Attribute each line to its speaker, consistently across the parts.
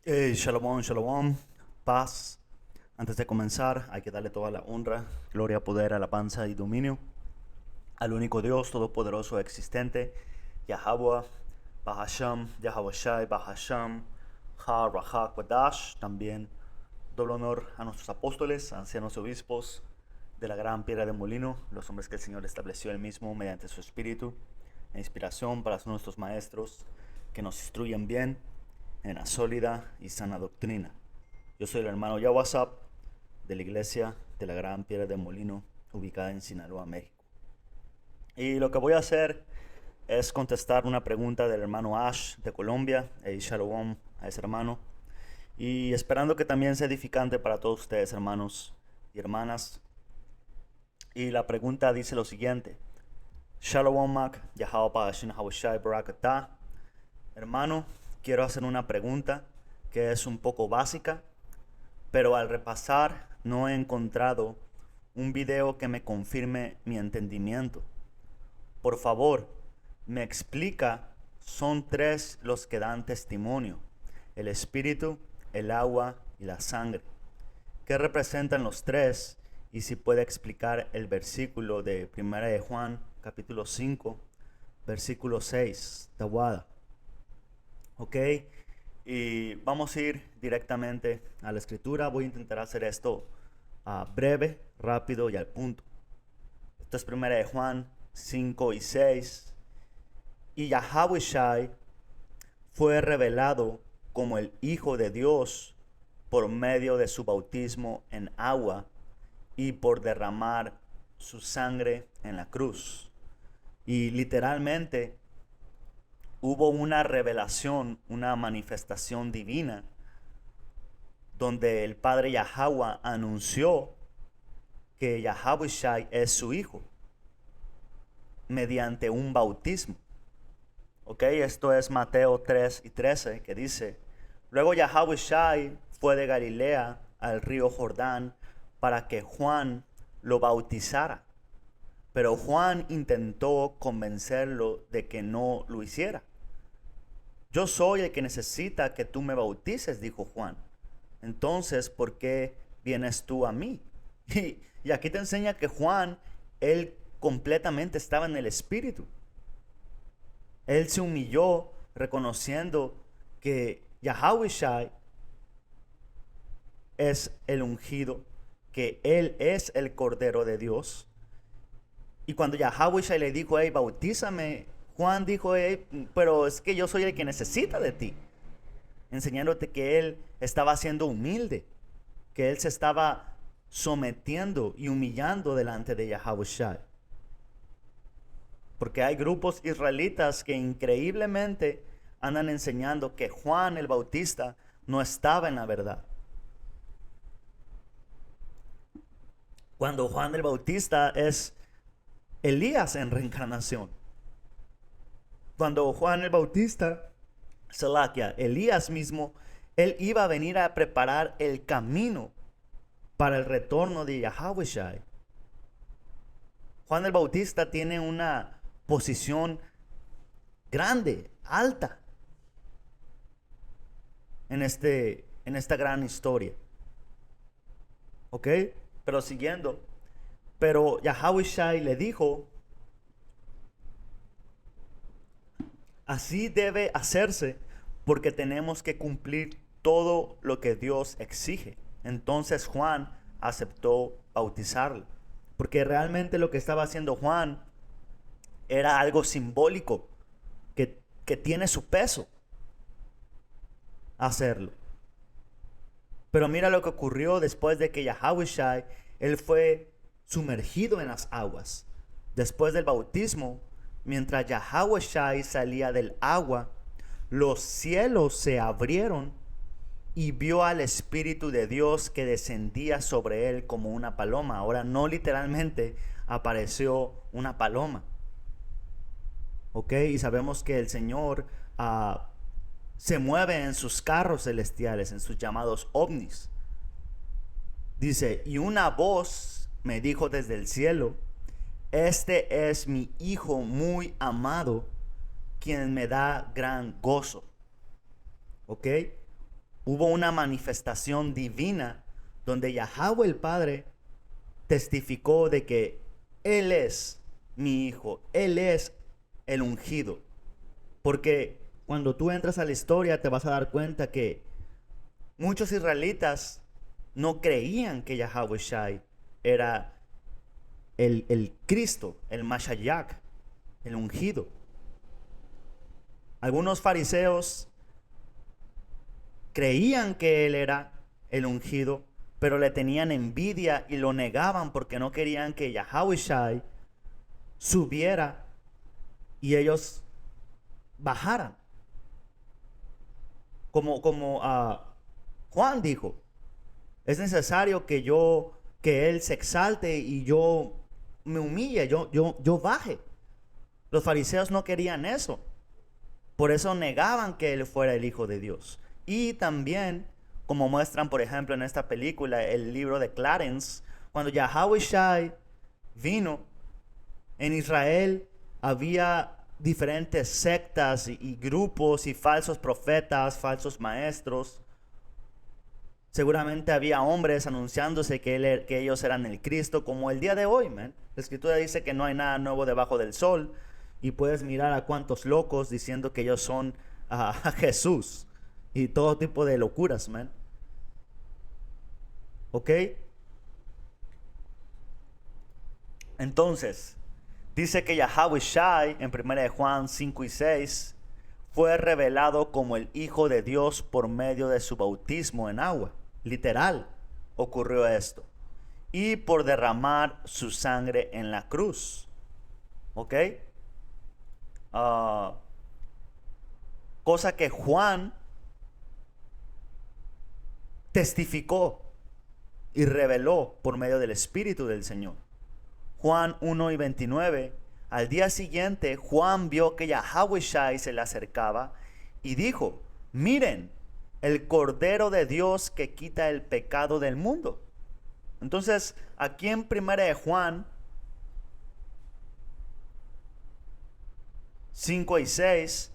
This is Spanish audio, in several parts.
Speaker 1: Shalom, shalom, paz. Antes de comenzar, hay que darle toda la honra, gloria, poder, alabanza y dominio al único Dios todopoderoso existente, Yahweh, Bahasham, Yahweh Shai, Bahasham, Ha, Raha, Kwadash. También doble honor a nuestros apóstoles, ancianos y obispos de la gran piedra de molino, los hombres que el Señor estableció él mismo mediante su espíritu e inspiración para ser nuestros maestros, que nos instruyen bien en la sólida y sana doctrina. Yo soy el hermano Yawasap de la iglesia de la Gran Piedra de Molino, ubicada en Sinaloa, México. Y lo que voy a hacer es contestar una pregunta del hermano Ash de Colombia, y shalom a ese hermano, y esperando que también sea edificante para todos ustedes, hermanos y hermanas. Y la pregunta dice lo siguiente: Shalom Mak, Yahao Pa'ashin Hawashai Barakatah. Hermano, quiero hacer una pregunta que es un poco básica, pero al repasar no he encontrado un video que me confirme mi entendimiento. Por favor, me explica, son tres los que dan testimonio: el espíritu, el agua y la sangre. ¿Qué representan los tres? Y si puede explicar el versículo de 1 de Juan, capítulo 5, versículo 6, Tawada. Ok, y vamos a ir directamente a la escritura. Voy a intentar hacer esto breve, rápido y al punto. Esto es 1 de Juan 5 y 6. Y Yahweh fue revelado como el Hijo de Dios por medio de su bautismo en agua y por derramar su sangre en la cruz. Y literalmente hubo una revelación, una manifestación divina, donde el Padre Yahweh anunció que Yahweh Shai es su hijo mediante un bautismo. Ok, esto es Mateo 3 y 13, que dice: luego Yahweh Shai fue de Galilea al río Jordán para que Juan lo bautizara. Pero Juan intentó convencerlo de que no lo hiciera. Yo soy el que necesita que tú me bautices, dijo Juan. Entonces, ¿por qué vienes tú a mí? Y aquí te enseña que Juan, él completamente estaba en el Espíritu. Él se humilló reconociendo que Yahweh Shai es el ungido, que Él es el Cordero de Dios. Y cuando Yahweh Shai le dijo: hey, bautízame, Juan dijo: hey, pero es que yo soy el que necesita de ti. Enseñándote que Él estaba siendo humilde, que Él se estaba sometiendo y humillando delante de Yahweh Shai. Porque hay grupos israelitas que increíblemente andan enseñando que Juan el Bautista no estaba en la verdad, cuando Juan el Bautista es Elías en reencarnación. Cuando Juan el Bautista, Salakia, Elías mismo, él iba a venir a preparar el camino para el retorno de Yahweh Shai. Juan el Bautista tiene una posición grande, alta, en esta gran historia. ¿Ok? Pero siguiendo. Pero Yahweh Shai le dijo: así debe hacerse porque tenemos que cumplir todo lo que Dios exige. Entonces Juan aceptó bautizarle. Porque realmente lo que estaba haciendo Juan era algo simbólico que tiene su peso hacerlo. Pero mira lo que ocurrió después de que Yahweh Shai, él fue sumergido en las aguas. Después del bautismo, mientras Yahweh Shai salía del agua, los cielos se abrieron y vio al Espíritu de Dios que descendía sobre él como una paloma. Ahora, no literalmente apareció una paloma. ¿Ok? Y sabemos que el Señor se mueve en sus carros celestiales, en sus llamados ovnis. Dice: y una voz me dijo desde el cielo: este es mi Hijo muy amado, quien me da gran gozo. ¿Ok? Hubo una manifestación divina donde Yahweh el Padre testificó de que Él es mi hijo, Él es el ungido. Porque cuando tú entras a la historia te vas a dar cuenta que muchos israelitas no creían que Yahweh Shai era el Cristo, el Mashiach, el ungido. Algunos fariseos creían que él era el ungido, pero le tenían envidia y lo negaban porque no querían que Yahweh Shai subiera y ellos bajaran. Como Juan dijo, es necesario que él se exalte y yo me humille, yo baje. Los fariseos no querían eso. Por eso negaban que él fuera el Hijo de Dios. Y también, como muestran, por ejemplo, en esta película, el libro de Clarence, cuando Yahweh Shai vino, en Israel había diferentes sectas y grupos y falsos profetas, falsos maestros. Seguramente había hombres anunciándose que ellos eran el Cristo, como el día de hoy, man. La Escritura dice que no hay nada nuevo debajo del sol. Y puedes mirar a cuantos locos diciendo que ellos son a Jesús. Y todo tipo de locuras, man. ¿Ok? Entonces, dice que Yahweh Shai, en 1 Juan 5 y 6, fue revelado como el Hijo de Dios por medio de su bautismo en agua. Literal, ocurrió esto. Y por derramar su sangre en la cruz. ¿Ok? Cosa que Juan testificó y reveló por medio del Espíritu del Señor. Juan 1 y 29. Al día siguiente, Juan vio que Yahweh Shai se le acercaba y dijo: miren, el Cordero de Dios que quita el pecado del mundo. Entonces, aquí en 1 Juan 5 y 6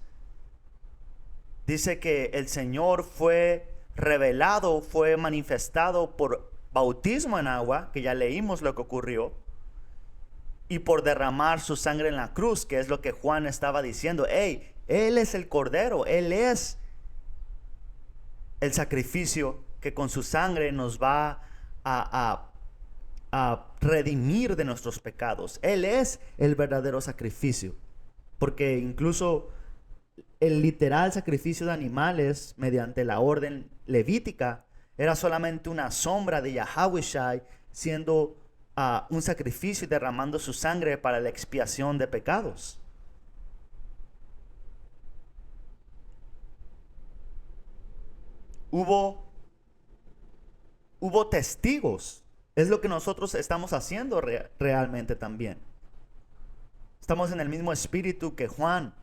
Speaker 1: dice que el Señor fue revelado, fue manifestado por bautismo en agua, que ya leímos lo que ocurrió, y por derramar su sangre en la cruz, que es lo que Juan estaba diciendo. Hey, Él es el Cordero, Él es el sacrificio que con su sangre nos va a redimir de nuestros pecados. Él es el verdadero sacrificio. Porque incluso el literal sacrificio de animales mediante la orden levítica era solamente una sombra de Yahweh Shai siendo un sacrificio y derramando su sangre para la expiación de pecados. Hubo testigos. Es lo que nosotros estamos haciendo realmente también. Estamos en el mismo espíritu que Juan.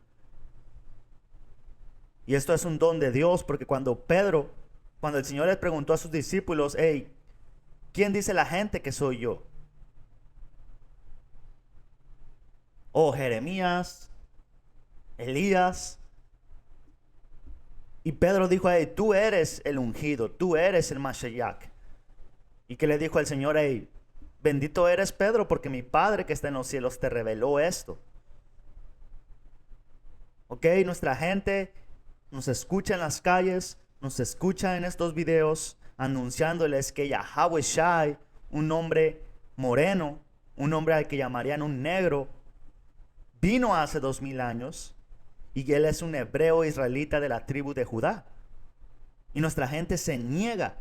Speaker 1: Y esto es un don de Dios, porque cuando el Señor les preguntó a sus discípulos: hey, ¿quién dice la gente que soy yo? Oh, Jeremías, Elías. Y Pedro dijo: hey, tú eres el ungido, tú eres el Mashiach. ¿Y qué le dijo el Señor? Hey, bendito eres, Pedro, porque mi Padre que está en los cielos te reveló esto. Ok, nuestra gente nos escucha en las calles, nos escucha en estos videos, anunciándoles que Yahweh Shai, un hombre moreno, un hombre al que llamarían un negro, vino hace 2000 años y él es un hebreo israelita de la tribu de Judá. Y nuestra gente se niega,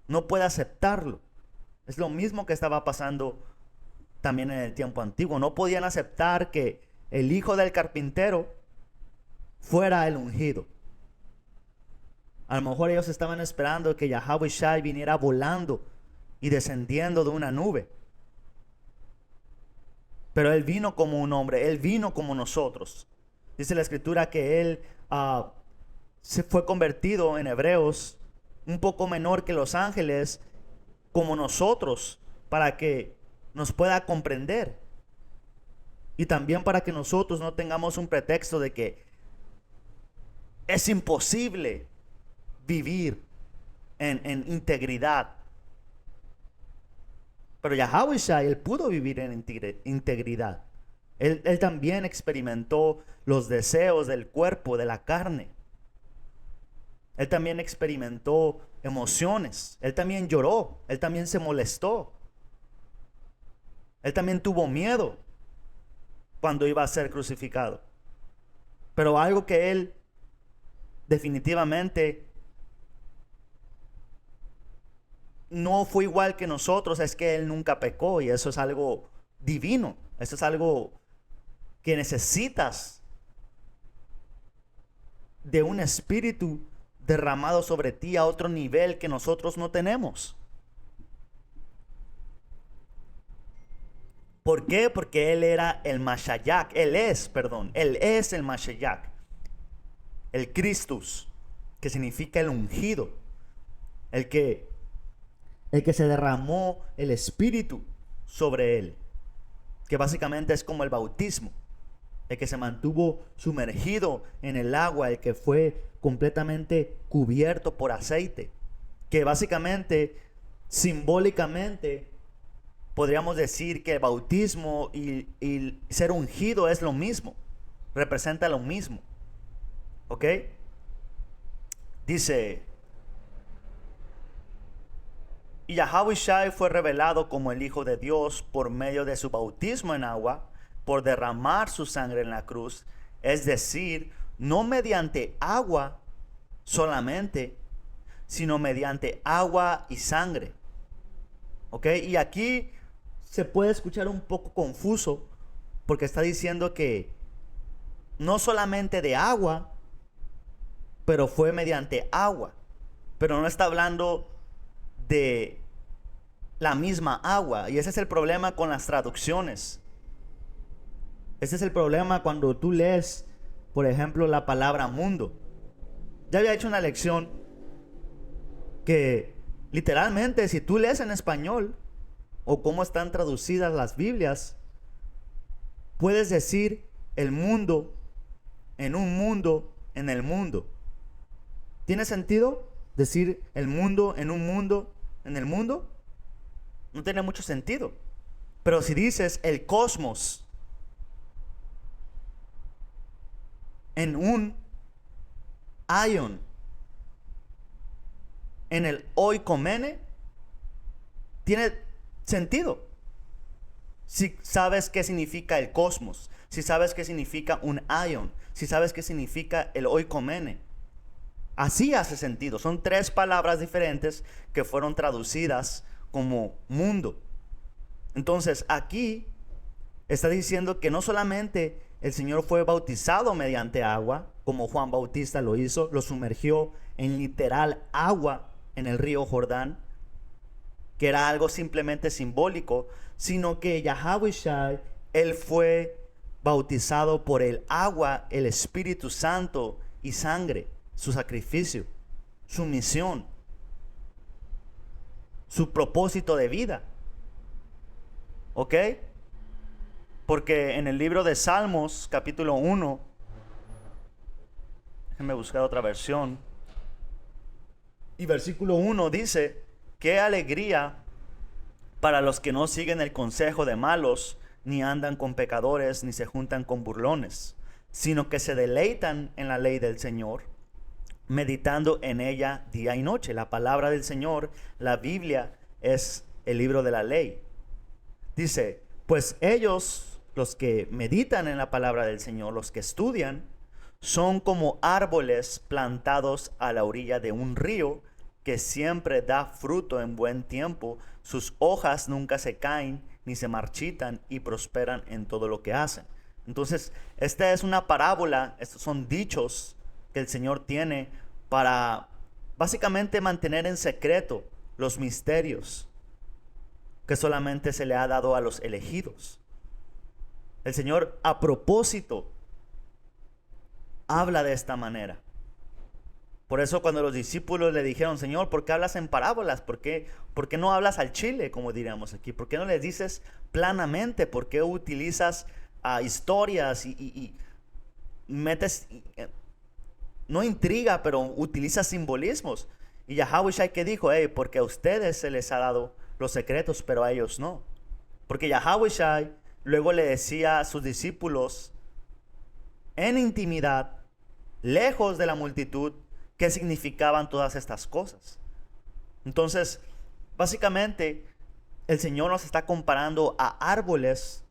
Speaker 1: no puede aceptarlo. Es lo mismo que estaba pasando también en el tiempo antiguo. No podían aceptar que el hijo del carpintero fuera el ungido. A lo mejor ellos estaban esperando que Yahweh Shai viniera volando y descendiendo de una nube. Pero Él vino como un hombre, Él vino como nosotros. Dice la Escritura que Él se fue convertido en Hebreos, un poco menor que los ángeles, como nosotros, para que nos pueda comprender. Y también para que nosotros no tengamos un pretexto de que es imposible vivir en integridad. Pero Yahweh Shai, él pudo vivir en integridad. Él también experimentó los deseos del cuerpo, de la carne. Él también experimentó emociones. Él también lloró. Él también se molestó. Él también tuvo miedo cuando iba a ser crucificado. Pero algo que él definitivamente no fue igual que nosotros es que él nunca pecó, y eso es algo divino. Eso es algo que necesitas de un espíritu derramado sobre ti a otro nivel que nosotros no tenemos. ¿Por qué? Porque él era el Mashayak. Él es el Mashayak. El Christus, que significa el ungido. El que se derramó el espíritu sobre él. Que básicamente es como el bautismo. El que se mantuvo sumergido en el agua. El que fue completamente cubierto por aceite. Que básicamente, simbólicamente, podríamos decir que el bautismo y ser ungido es lo mismo. Representa lo mismo. ¿Ok? Dice: y Yahweh Shai fue revelado como el Hijo de Dios por medio de su bautismo en agua, por derramar su sangre en la cruz. Es decir, no mediante agua solamente, sino mediante agua y sangre. ¿Ok? Y aquí se puede escuchar un poco confuso, porque está diciendo que no solamente de agua, pero fue mediante agua. Pero no está hablando de la misma agua. Y ese es el problema con las traducciones. Ese es el problema cuando tú lees, por ejemplo, la palabra mundo. Ya había hecho una lección que literalmente, si tú lees en español o cómo están traducidas las Biblias, puedes decir el mundo en un mundo en el mundo. ¿Tiene sentido decir el mundo en un mundo en el mundo? No tiene mucho sentido. Pero si dices el cosmos en un aion, en el oikomene, tiene sentido. Si sabes qué significa el cosmos, si sabes qué significa un aion, si sabes qué significa el oikomene, así hace sentido. Son tres palabras diferentes que fueron traducidas como mundo. Entonces aquí está diciendo que no solamente el Señor fue bautizado mediante agua, como Juan Bautista lo hizo, lo sumergió en literal agua en el río Jordán, que era algo simplemente simbólico, sino que Yahweh Shai, él fue bautizado por el agua, el Espíritu Santo y sangre, su sacrificio, su misión, su propósito de vida. ¿Ok? Porque en el libro de Salmos, capítulo 1, déjenme buscar otra versión, y versículo 1 dice: qué alegría para los que no siguen el consejo de malos, ni andan con pecadores, ni se juntan con burlones, sino que se deleitan en la ley del Señor, meditando en ella día y noche. La palabra del Señor, la Biblia, es el libro de la ley. Dice: pues ellos, los que meditan en la palabra del Señor, los que estudian, son como árboles plantados a la orilla de un río, que siempre da fruto en buen tiempo. Sus hojas nunca se caen ni se marchitan, y prosperan en todo lo que hacen. Entonces, esta es una parábola, estos son dichos que el Señor tiene para básicamente mantener en secreto los misterios que solamente se le ha dado a los elegidos. El Señor, a propósito, habla de esta manera. Por eso cuando los discípulos le dijeron: Señor, ¿por qué hablas en parábolas? ¿Por qué no hablas al chile, como diríamos aquí? ¿Por qué no les dices planamente? ¿Por qué utilizas historias y metes no intriga, pero utiliza simbolismos. Y Yahweh Shai que dijo, hey, porque a ustedes se les ha dado los secretos, pero a ellos no. Porque Yahweh Shai luego le decía a sus discípulos en intimidad, lejos de la multitud, qué significaban todas estas cosas. Entonces, básicamente, el Señor nos está comparando a árboles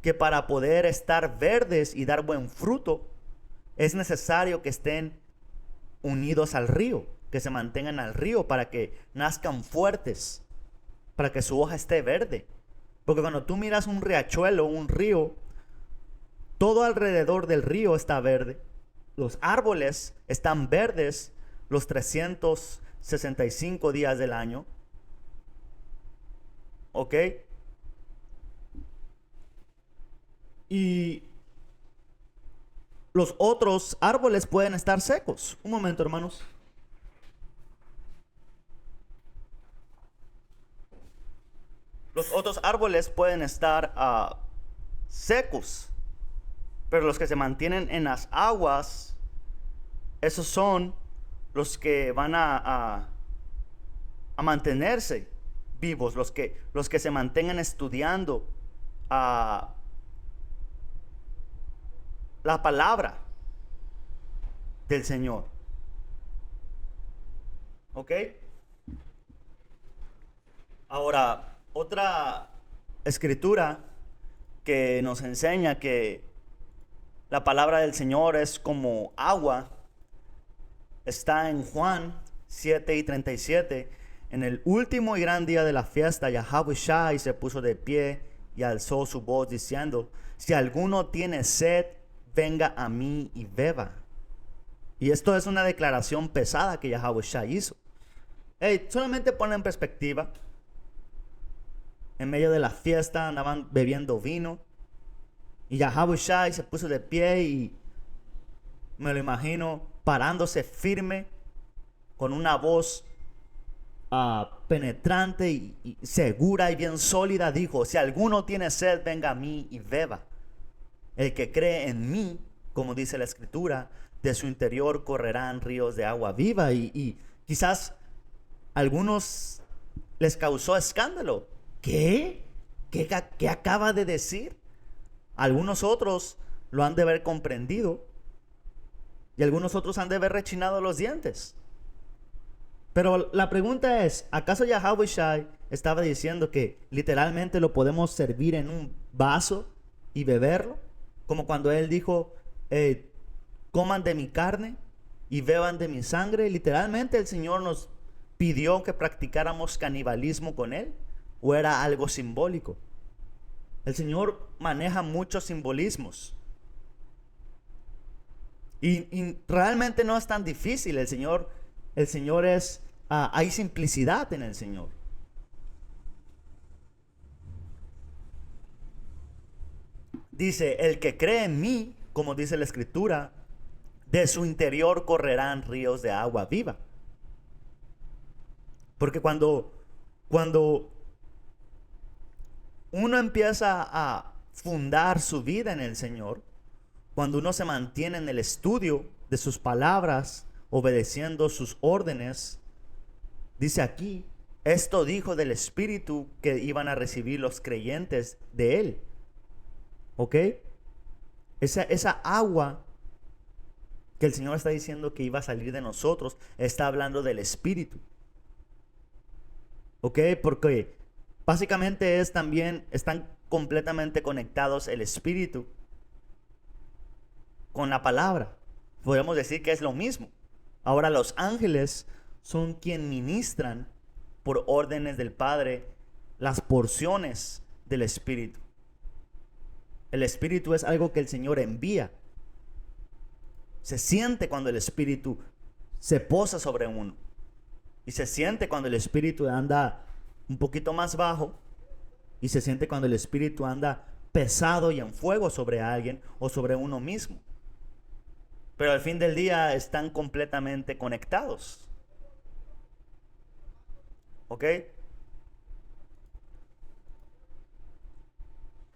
Speaker 1: que para poder estar verdes y dar buen fruto, es necesario que estén unidos al río, que se mantengan al río para que nazcan fuertes, para que su hoja esté verde. Porque cuando tú miras un riachuelo, un río, todo alrededor del río está verde. Los árboles están verdes los 365 días del año. ¿Ok? Y los otros árboles pueden estar secos. Un momento, hermanos. Los otros árboles pueden estar secos, pero los que se mantienen en las aguas, esos son los que van a mantenerse vivos, los que se mantengan estudiando la palabra del Señor. ¿Ok? Ahora, otra escritura que nos enseña que la palabra del Señor es como agua está en Juan 7:37. En el último y gran día de la fiesta, Yahweh Shai se puso de pie y alzó su voz diciendo: si alguno tiene sed, venga a mí y beba. Y esto es una declaración pesada que Yahweh Shai hizo. Hey, solamente ponle en perspectiva. En medio de la fiesta andaban bebiendo vino. Y Yahweh Shai se puso de pie y me lo imagino parándose firme con una voz penetrante y segura y bien sólida. Dijo: si alguno tiene sed, venga a mí y beba. El que cree en mí, como dice la escritura, de su interior correrán ríos de agua viva. Y quizás a algunos les causó escándalo. ¿Qué? ¿Qué acaba de decir? Algunos otros lo han de haber comprendido y algunos otros han de haber rechinado los dientes. Pero la pregunta es, ¿acaso Yahweh Shai estaba diciendo que literalmente lo podemos servir en un vaso y beberlo? Como cuando él dijo, coman de mi carne y beban de mi sangre. Literalmente el Señor nos pidió que practicáramos canibalismo con él, ¿o era algo simbólico? El Señor maneja muchos simbolismos. Y realmente no es tan difícil. El Señor es, hay simplicidad en el Señor. Dice, el que cree en mí, como dice la escritura, de su interior correrán ríos de agua viva. Porque cuando uno empieza a fundar su vida en el Señor, cuando uno se mantiene en el estudio de sus palabras, obedeciendo sus órdenes, dice aquí, esto dijo del Espíritu que iban a recibir los creyentes de Él. ¿Ok? Esa agua que el Señor está diciendo que iba a salir de nosotros, está hablando del Espíritu. ¿Ok? Porque básicamente están completamente conectados el Espíritu con la palabra. Podemos decir que es lo mismo. Ahora los ángeles son quien ministran por órdenes del Padre las porciones del Espíritu. El Espíritu es algo que el Señor envía. Se siente cuando el Espíritu se posa sobre uno. Y se siente cuando el Espíritu anda un poquito más bajo. Y se siente cuando el Espíritu anda pesado y en fuego sobre alguien o sobre uno mismo. Pero al fin del día están completamente conectados. ¿Ok?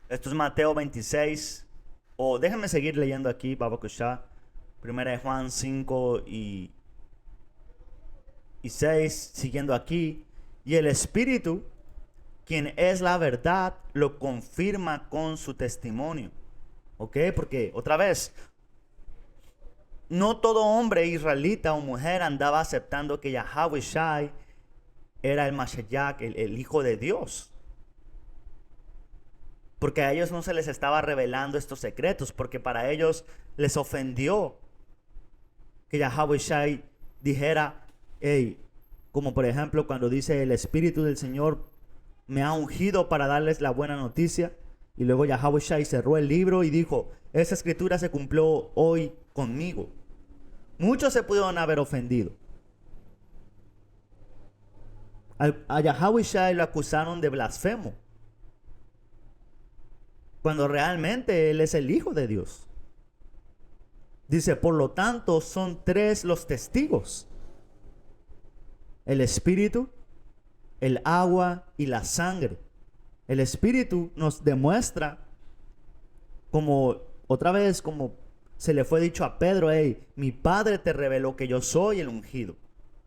Speaker 1: Esto es Mateo 26. O déjenme seguir leyendo aquí, Babakusha. Primera de Juan 5 y 6, siguiendo aquí. Y el Espíritu, quien es la verdad, lo confirma con su testimonio. ¿Ok? Porque, otra vez, no todo hombre israelita o mujer andaba aceptando que Yahweh Shai era el Mashiach, el Hijo de Dios. Porque a ellos no se les estaba revelando estos secretos, porque para ellos les ofendió que Yahweh Shai dijera, hey, como por ejemplo cuando dice el Espíritu del Señor me ha ungido para darles la buena noticia, y luego Yahweh Shai cerró el libro y dijo, esa escritura se cumplió hoy conmigo. Muchos se pudieron haber ofendido. A Yahweh Shai lo acusaron de blasfemo, cuando realmente él es el Hijo de Dios. Dice, por lo tanto, son tres los testigos: el Espíritu, el agua y la sangre. El Espíritu nos demuestra, como otra vez, como se le fue dicho a Pedro, hey, mi Padre te reveló que yo soy el ungido.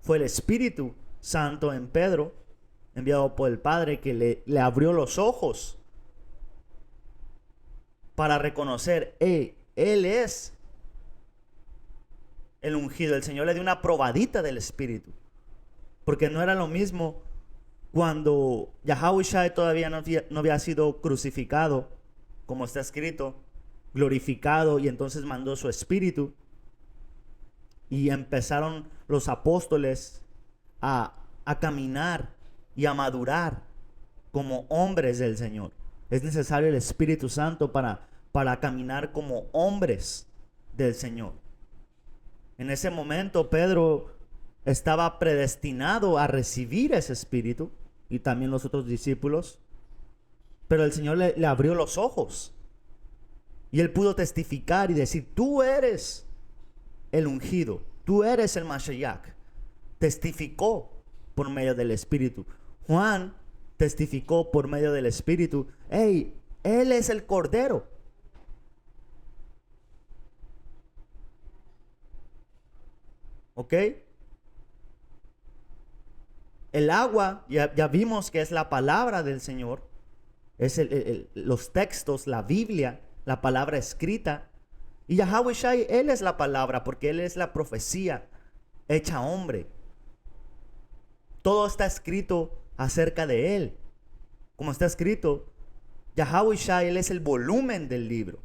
Speaker 1: Fue el Espíritu Santo en Pedro, enviado por el Padre, que le abrió los ojos para reconocer, hey, Él es el ungido. El Señor le dio una probadita del Espíritu, porque no era lo mismo cuando Yahweh Shai todavía no había sido crucificado, como está escrito, glorificado, y entonces mandó su Espíritu, y empezaron los apóstoles a caminar y a madurar como hombres del Señor. Es necesario el Espíritu Santo para caminar como hombres del Señor. En ese momento Pedro estaba predestinado a recibir ese Espíritu, y también los otros discípulos, pero el Señor le abrió los ojos y él pudo testificar y decir, tú eres el ungido, tú eres el Mashiach. Testificó por medio del Espíritu. Juan testificó por medio del Espíritu, hey, Él es el Cordero. ¿Ok? El agua, ya vimos que es la palabra del Señor. Es los textos, la Biblia, la palabra escrita. Y Yahweh Shai, Él es la palabra, porque Él es la profecía hecha hombre. Todo está escrito acerca de Él. Como está escrito, Yahweh Shai, Él es el volumen del libro.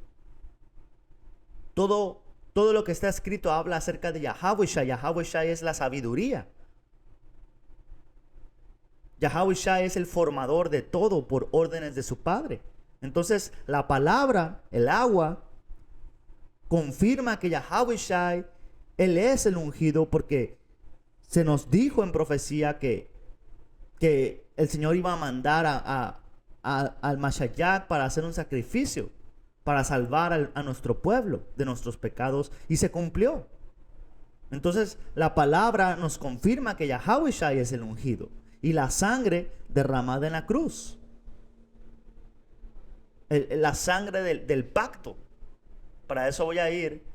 Speaker 1: Todo lo que está escrito habla acerca de Yahweh Shai. Yahweh Shai es la sabiduría. Yahweh Shai es el formador de todo por órdenes de su Padre. Entonces, la palabra, el agua, confirma que Yahweh Shai, Él es el ungido, porque se nos dijo en profecía que el Señor iba a mandar al Mashiach para hacer un sacrificio, para salvar a nuestro pueblo de nuestros pecados, y se cumplió. Entonces, la palabra nos confirma que Yahweh Shai es el ungido. Y la sangre derramada en la cruz, la sangre del pacto. Para eso voy a ir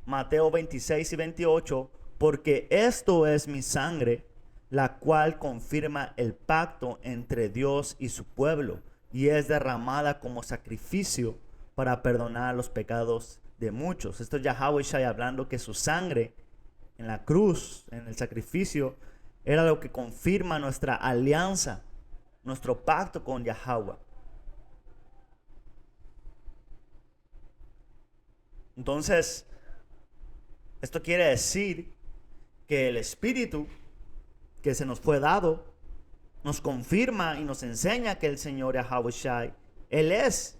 Speaker 1: Mateo 26 y 28, porque esto es mi sangre, la cual confirma el pacto entre Dios y su pueblo, y es derramada como sacrificio para perdonar los pecados de muchos. Esto es Yahweh Shai hablando que su sangre en la cruz, en el sacrificio, era lo que confirma nuestra alianza, nuestro pacto con Yahweh. Entonces, esto quiere decir que el Espíritu que se nos fue dado nos confirma y nos enseña que el Señor Yahweh Shai, Él es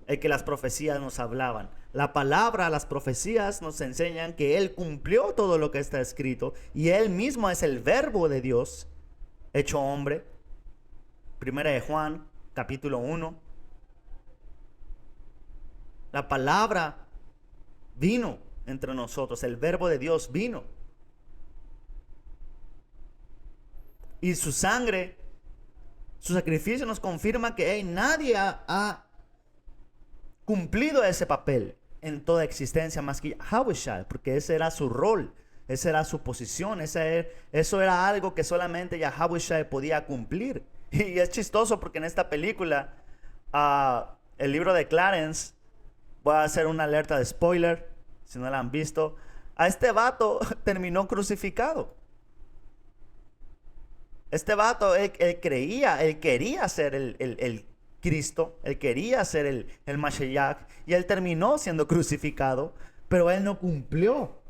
Speaker 1: el que las profecías nos hablaban. La palabra, las profecías nos enseñan que Él cumplió todo lo que está escrito, y Él mismo es el verbo de Dios hecho hombre. Primera de Juan, capítulo 1. La palabra vino entre nosotros, el verbo de Dios vino. Y su sangre, su sacrificio nos confirma que nadie ha cumplido ese papel en toda existencia más que Yahweh Shai, porque ese era su rol, esa era su posición, eso era algo que solamente Yahweh Shai podía cumplir. Y es chistoso porque en esta película, el libro de Clarence, voy a hacer una alerta de spoiler, si no la han visto, a este vato terminó crucificado. Este vato, él quería ser el Cristo, él quería ser el Mashiach, y él terminó siendo crucificado, pero él no cumplió.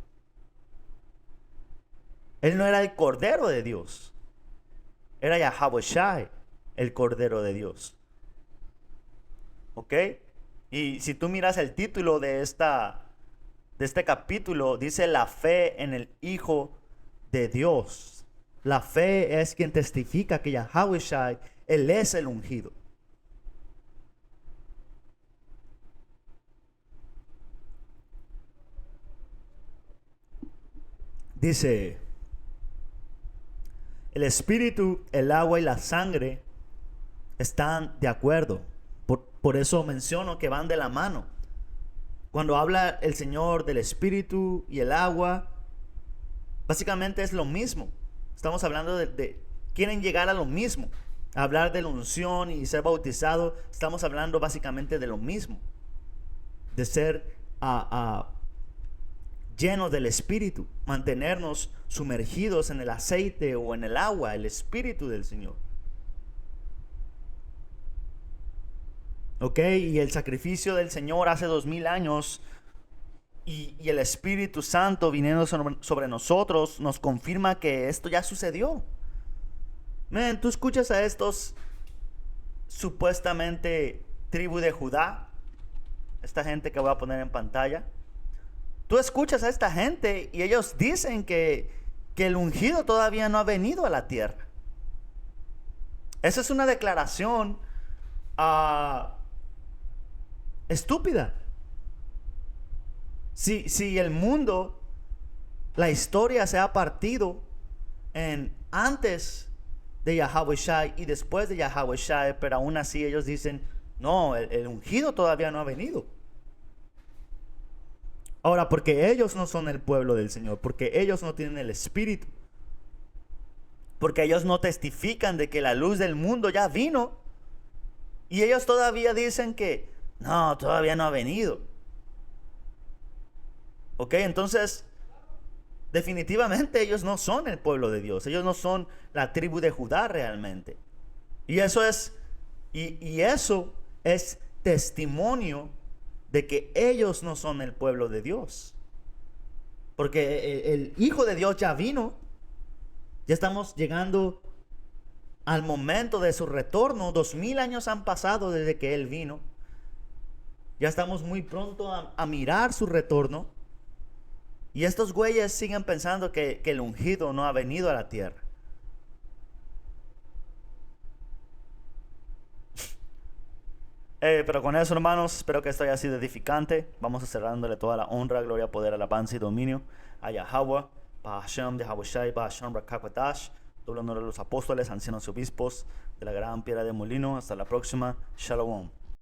Speaker 1: Él no era el Cordero de Dios, era Yahweh Shai, el Cordero de Dios. ¿Ok? Y si tú miras el título de este capítulo, dice la fe en el Hijo de Dios. La fe es quien testifica que Yahweh Shai, Él es el ungido. Dice, el espíritu, el agua y la sangre están de acuerdo. Por eso menciono que van de la mano. Cuando habla el Señor del espíritu y el agua, básicamente es lo mismo. Estamos hablando quieren llegar a lo mismo. Hablar de la unción y ser bautizado, estamos hablando básicamente de lo mismo. De ser llenos del espíritu, mantenernos sumergidos en el aceite o en el agua, el espíritu del Señor. ¿Ok? Y el sacrificio del Señor hace 2000 años y el Espíritu Santo viniendo sobre nosotros nos confirma que esto ya sucedió. Man, tú escuchas a estos supuestamente tribu de Judá, esta gente que voy a poner en pantalla. Tú escuchas a esta gente y ellos dicen que el ungido todavía no ha venido a la tierra. Esa es una declaración estúpida. Si el mundo, la historia se ha partido en antes de Yahweh Shai y después de Yahweh Shai, pero aún así ellos dicen, no, el ungido todavía no ha venido. Ahora, porque ellos no son el pueblo del Señor, porque ellos no tienen el Espíritu, porque ellos no testifican de que la luz del mundo ya vino, y ellos todavía dicen que no, todavía no ha venido. Ok, entonces definitivamente ellos no son el pueblo de Dios, ellos no son la tribu de Judá realmente. Y eso es testimonio de que ellos no son el pueblo de Dios. Porque el Hijo de Dios ya vino. Ya estamos llegando al momento de su retorno. 2000 años han pasado desde que Él vino. Ya estamos muy pronto a mirar su retorno. Y estos güeyes siguen pensando que el ungido no ha venido a la tierra. Pero con eso, hermanos, espero que esto haya sido edificante. Vamos a cerrándole toda la honra, gloria, poder, alabanza y dominio a Yahweh, Bahashem, Yahweh Shai, Bahashem, Rakakwatash, doble honor a los apóstoles, ancianos y obispos de la gran piedra de molino. Hasta la próxima. Shalom.